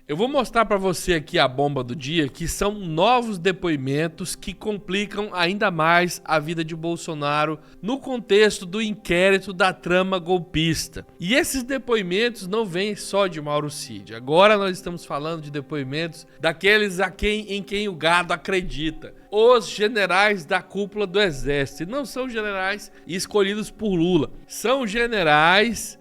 Eu vou mostrar para você aqui a bomba do dia, que são novos depoimentos que complicam ainda mais a vida de Bolsonaro no contexto do inquérito da trama golpista. E esses depoimentos não vêm só de Mauro Cid. Agora nós estamos falando de depoimentos daqueles em quem o gado acredita. Os generais da cúpula do Exército. E não são generais escolhidos por Lula. São generais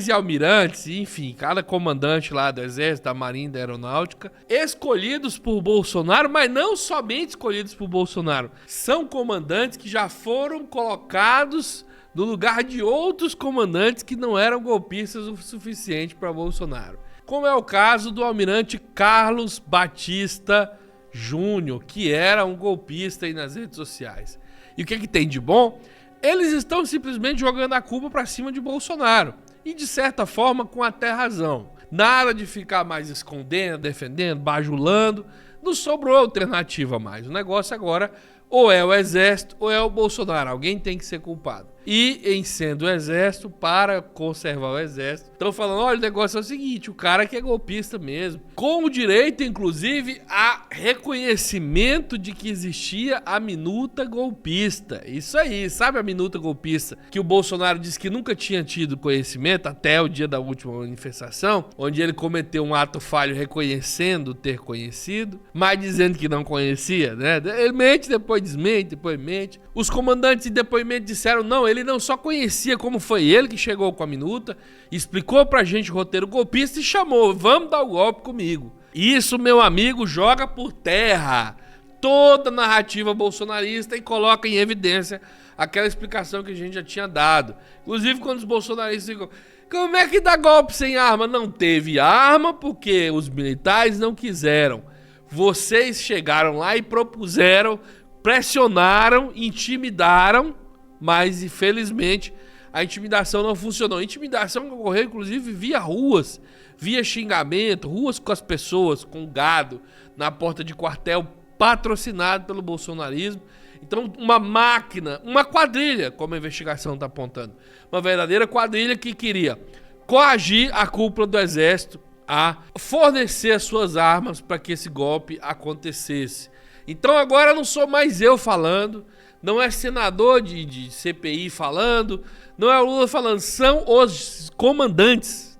e almirantes, enfim, cada comandante lá do Exército, da Marinha, da Aeronáutica, escolhidos por Bolsonaro, mas não somente escolhidos por Bolsonaro. São comandantes que já foram colocados no lugar de outros comandantes que não eram golpistas o suficiente para Bolsonaro. Como é o caso do almirante Carlos Batista Júnior, que era um golpista aí nas redes sociais. E o que tem de bom? Eles estão simplesmente jogando a culpa para cima de Bolsonaro. E de certa forma com até razão. Nada de ficar mais escondendo, defendendo, bajulando. Não sobrou alternativa mais. O negócio agora ou é o Exército ou é o Bolsonaro. Alguém tem que ser culpado. E em sendo o Exército, para conservar o Exército, estão falando, olha, o negócio é o seguinte, o cara que é golpista mesmo. Com o direito, inclusive, a reconhecimento de que existia a minuta golpista. Isso aí, sabe a minuta golpista? Que o Bolsonaro disse que nunca tinha tido conhecimento, até o dia da última manifestação, onde ele cometeu um ato falho reconhecendo ter conhecido, mas dizendo que não conhecia, né? Ele mente, depois desmente, depois mente. Os comandantes de depoimento disseram, não, ele não só conhecia como foi ele que chegou com a minuta, explicou pra gente o roteiro golpista e chamou, vamos dar o golpe comigo. Isso, meu amigo, joga por terra toda a narrativa bolsonarista e coloca em evidência aquela explicação que a gente já tinha dado. Inclusive quando os bolsonaristas ficam, como é que dá golpe sem arma? Não teve arma porque os militares não quiseram. Vocês chegaram lá e propuseram, pressionaram, intimidaram, mas infelizmente a intimidação não funcionou. A intimidação ocorreu inclusive via ruas, via xingamento, ruas com as pessoas, com gado, na porta de quartel, patrocinado pelo bolsonarismo. Então uma máquina, uma quadrilha, como a investigação está apontando, uma verdadeira quadrilha que queria coagir a cúpula do Exército a fornecer as suas armas para que esse golpe acontecesse. Então agora não sou mais eu falando, não é senador de CPI falando, não é o Lula falando, são os comandantes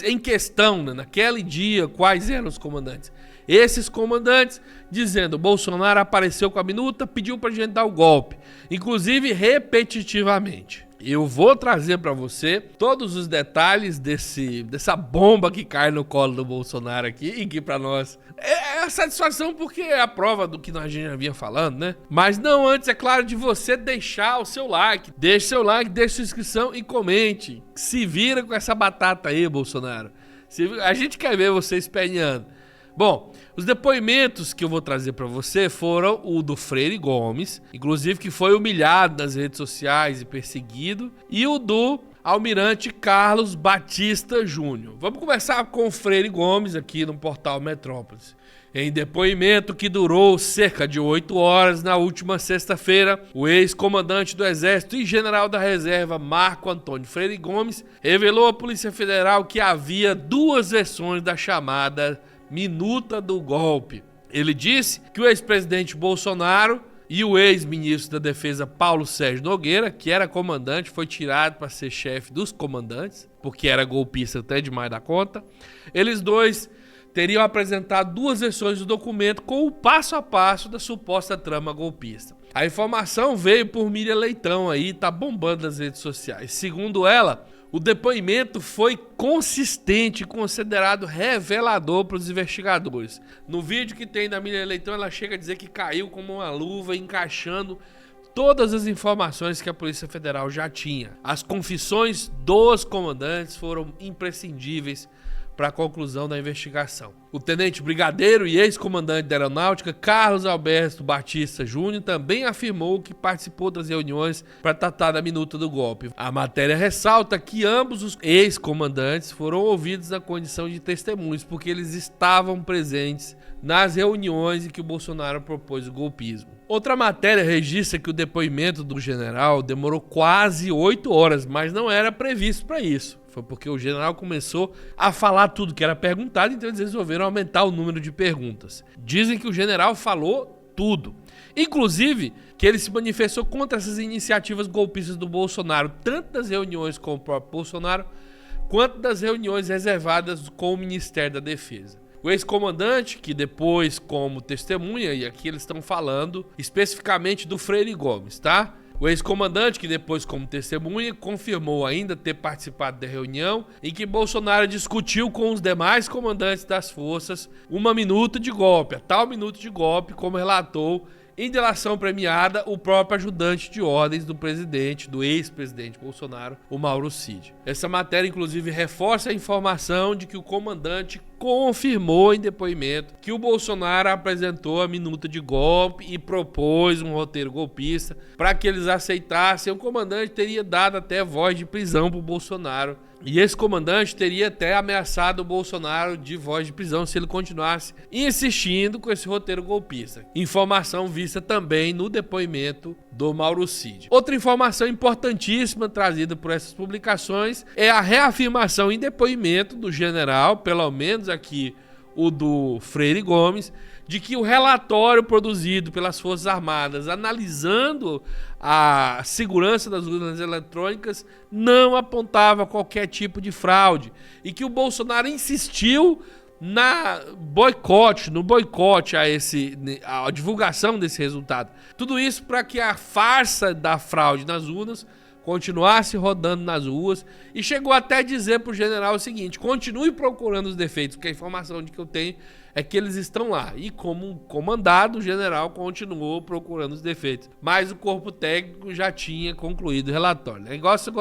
em questão, né? Naquele dia, quais eram os comandantes? Esses comandantes dizendo, Bolsonaro apareceu com a minuta, pediu pra gente dar o golpe, inclusive repetitivamente. Eu vou trazer para você todos os detalhes dessa bomba que cai no colo do Bolsonaro aqui e que para nós é a satisfação porque é a prova do que a gente já vinha falando, né? Mas não antes, é claro, de você deixar o seu like. Deixe seu like, deixe sua inscrição e comente. Se vira com essa batata aí, Bolsonaro. A gente quer ver você esperneando. Bom, os depoimentos que eu vou trazer para você foram o do Freire Gomes, inclusive que foi humilhado nas redes sociais e perseguido, e o do almirante Carlos Batista Júnior. Vamos começar com o Freire Gomes aqui no portal Metrópolis. Em depoimento que durou cerca de 8 horas na última sexta-feira, o ex-comandante do Exército e general da Reserva Marco Antônio Freire Gomes revelou à Polícia Federal que havia duas versões da chamada minuta do golpe. Ele disse que o ex-presidente Bolsonaro e o ex-ministro da Defesa Paulo Sérgio Nogueira, que era comandante, foi tirado para ser chefe dos comandantes, porque era golpista até demais da conta. Eles dois teriam apresentado duas versões do documento com o passo a passo da suposta trama golpista. A informação veio por Miriam Leitão aí, tá bombando nas redes sociais. Segundo ela, o depoimento foi consistente e considerado revelador para os investigadores. No vídeo que tem da Miriam Leitão, ela chega a dizer que caiu como uma luva, encaixando todas as informações que a Polícia Federal já tinha. As confissões dos comandantes foram imprescindíveis para a conclusão da investigação. O tenente brigadeiro e ex-comandante da Aeronáutica, Carlos Alberto Batista Júnior, também afirmou que participou das reuniões para tratar da minuta do golpe. A matéria ressalta que ambos os ex-comandantes foram ouvidos na condição de testemunhas, porque eles estavam presentes nas reuniões em que o Bolsonaro propôs o golpismo. Outra matéria registra que o depoimento do general demorou quase 8 horas, mas não era previsto para isso. Foi porque o general começou a falar tudo que era perguntado, então eles resolveram aumentar o número de perguntas. Dizem que o general falou tudo. Inclusive, que ele se manifestou contra essas iniciativas golpistas do Bolsonaro, tanto das reuniões com o próprio Bolsonaro, quanto das reuniões reservadas com o Ministério da Defesa. O ex-comandante, que depois como testemunha, e aqui eles estão falando especificamente do Freire Gomes, tá? O ex-comandante, que depois como testemunha, confirmou ainda ter participado da reunião em que Bolsonaro discutiu com os demais comandantes das forças uma minuta de golpe, a tal minuta de golpe, como relatou em delação premiada o próprio ajudante de ordens do presidente, do ex-presidente Bolsonaro, o Mauro Cid. Essa matéria, inclusive, reforça a informação de que o comandante confirmou em depoimento que o Bolsonaro apresentou a minuta de golpe e propôs um roteiro golpista. Para que eles aceitassem, o comandante teria dado até voz de prisão para o Bolsonaro. E esse comandante teria até ameaçado o Bolsonaro de voz de prisão se ele continuasse insistindo com esse roteiro golpista. Informação vista também no depoimento do Mauro Cid. Outra informação importantíssima trazida por essas publicações é a reafirmação em depoimento do general, pelo menos aqui o do Freire Gomes, de que o relatório produzido pelas Forças Armadas analisando a segurança das urnas eletrônicas não apontava qualquer tipo de fraude e que o Bolsonaro insistiu no boicote a divulgação desse resultado. Tudo isso para que a farsa da fraude nas urnas continuasse rodando nas ruas e chegou até a dizer para o general o seguinte: continue procurando os defeitos, porque a informação de que eu tenho é que eles estão lá. E como comandado, o general continuou procurando os defeitos, mas o corpo técnico já tinha concluído o relatório. É negócio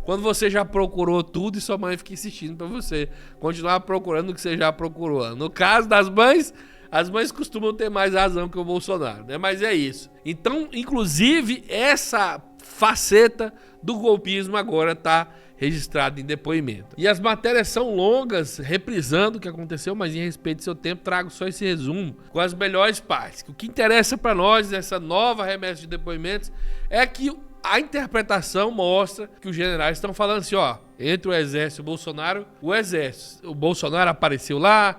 quando você já procurou tudo e sua mãe fica insistindo para você continuar procurando o que você já procurou. No caso das mães, as mães costumam ter mais razão que o Bolsonaro, né? Mas é isso. Então, inclusive, essa faceta do golpismo agora está registrada em depoimento. E as matérias são longas, reprisando o que aconteceu, mas em respeito ao seu tempo, trago só esse resumo com as melhores partes. O que interessa para nós nessa nova remessa de depoimentos é que a interpretação mostra que os generais estão falando assim, ó, entre o exército e o Bolsonaro, o Bolsonaro apareceu lá,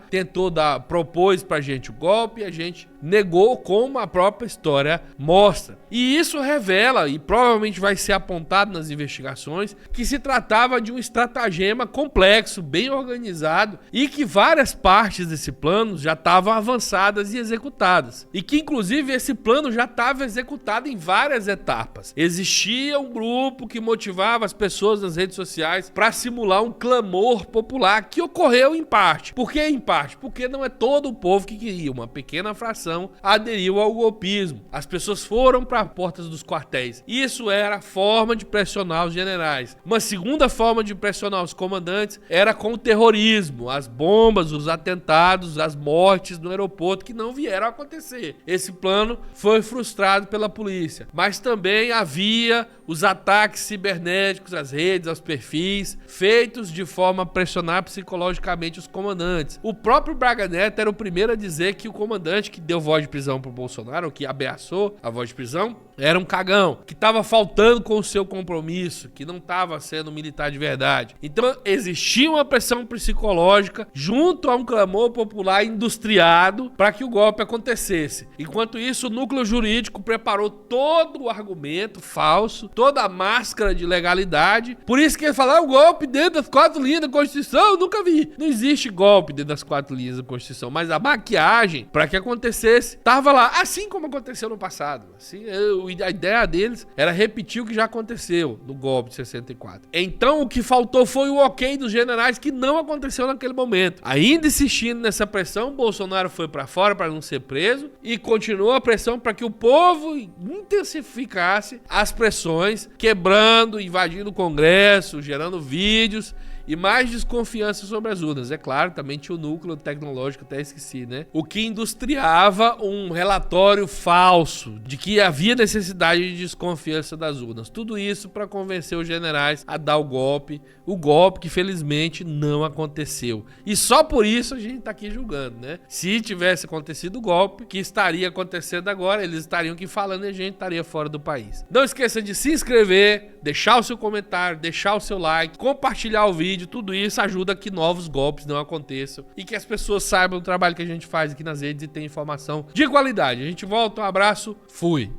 propôs pra gente o golpe, a gente negou, como a própria história mostra. E isso revela, e provavelmente vai ser apontado nas investigações, que se tratava de um estratagema complexo, bem organizado, e que várias partes desse plano já estavam avançadas e executadas. E que, inclusive, esse plano já estava executado em várias etapas. Existia um grupo que motivava as pessoas nas redes sociais para simular um clamor popular que ocorreu em parte. Por que em parte? Porque não é todo o povo que queria, uma pequena fração aderiu ao golpismo. As pessoas foram para as portas dos quartéis. Isso era a forma de pressionar os generais. Uma segunda forma de pressionar os comandantes era com o terrorismo, as bombas, os atentados, as mortes no aeroporto que não vieram a acontecer. Esse plano foi frustrado pela polícia. Mas também havia os ataques cibernéticos às redes, aos perfis, feitos de forma a pressionar psicologicamente os comandantes. O próprio Braga Neto era o primeiro a dizer que o comandante que deu voz de prisão pro Bolsonaro, ou que ameaçou a voz de prisão, era um cagão, que estava faltando com o seu compromisso, que não estava sendo militar de verdade. Então existia uma pressão psicológica junto a um clamor popular industriado para que o golpe acontecesse. Enquanto isso, o núcleo jurídico preparou todo o argumento falso, toda a máscara de legalidade. Por isso que ele fala, o golpe dentro das 4 linhas da Constituição, eu nunca vi. Não existe golpe dentro das 4 linhas da Constituição, mas a maquiagem para que acontecesse estava lá, assim como aconteceu no passado. Assim, a ideia deles era repetir o que já aconteceu no golpe de 64. Então o que faltou foi o ok dos generais, que não aconteceu naquele momento. Ainda insistindo nessa pressão, Bolsonaro foi para fora para não ser preso e continuou a pressão para que o povo intensificasse as pressões, quebrando, invadindo o Congresso, gerando vídeos e mais desconfiança sobre as urnas. É claro, também tinha o núcleo tecnológico, até esqueci, né? O que industriava um relatório falso de que havia necessidade de desconfiança das urnas. Tudo isso para convencer os generais a dar o golpe que felizmente não aconteceu. E só por isso a gente tá aqui julgando, né? Se tivesse acontecido o golpe, que estaria acontecendo agora, eles estariam aqui falando e a gente estaria fora do país. Não esqueça de se inscrever, deixar o seu comentário, deixar o seu like, compartilhar o vídeo vídeo, tudo isso ajuda a que novos golpes não aconteçam e que as pessoas saibam o trabalho que a gente faz aqui nas redes e tenham informação de qualidade. A gente volta, um abraço, fui!